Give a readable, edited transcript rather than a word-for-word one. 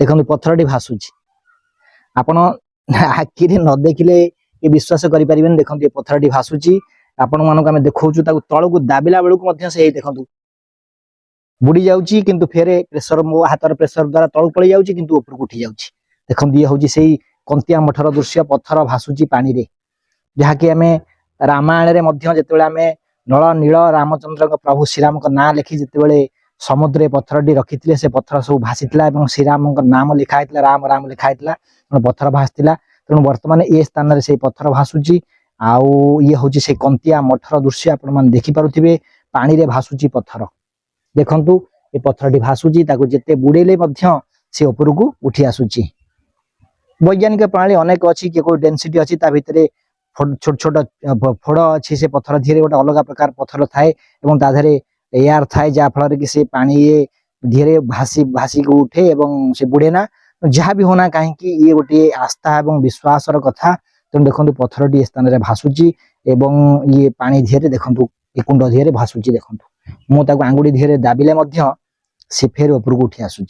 देखो पत्थरटी भासुची आपण आखि न देखिले ये विश्वास करि परिबेन। देखो ये पत्थरटी भासुची आपण मानक आमे देखौछु ताकू तळकू दाबिला बेलकू मध्य से देखंतु बुडी जाउची किंतु फेरे प्रेशर मो हातर प्रेशर द्वारा तळ पळी जाउची किंतु ऊपर उठी जाउची। देखंतु ये होची सेही कंतिया मठर दृश्य पत्थर भासुची पानी रे जहा कि आमे रामायण रे मध्य जेतेबेले आमे नळ नील रामचंद्र का प्रभु श्रीराम का नाम लिखि जेतेबेले समुद्र पत्थरटी रखिथिले से पत्थर सब भासीथिला एवं श्रीराम का नाम लिखा हैतला राम राम लिखा हैतला पत्थर भासथिला। तेणु वर्तमान ए स्थान रे से पत्थर भासुची आउ ये होची से कंतिया मठर दृश्य आपण मान देखि पारुथिबे पानी रे भासुची पत्थर। देखंतु ए पत्थरटी भासुची ताकू जेते बुडेले मध्य से ऊपर को उठी आसुची। वैज्ञानिक प्रणाली अनेक अच्छी कि कोई डेंसिटी अच्छी ता भितरे छोट छोट फोड़ अच्छी से पत्थर धीरे गोटे अलग प्रकार पत्थर थाए एवं ता धरे एयर थाए जहा फल कि से पानी धीरे भासी भासी को उठे एवं से बुड़े ना जहाँ भी होना कहीं ये गोटे आस्था एवं विश्वास कथा। तेणु देखो पत्थरटी स्थान में भासुची एवं ये पानी धीरे देखो ये कुंड धीरे भासुची। देखो मुझे आंगुड़ी धीरे दाबिले से फेर ऊपर को उठी आसुची।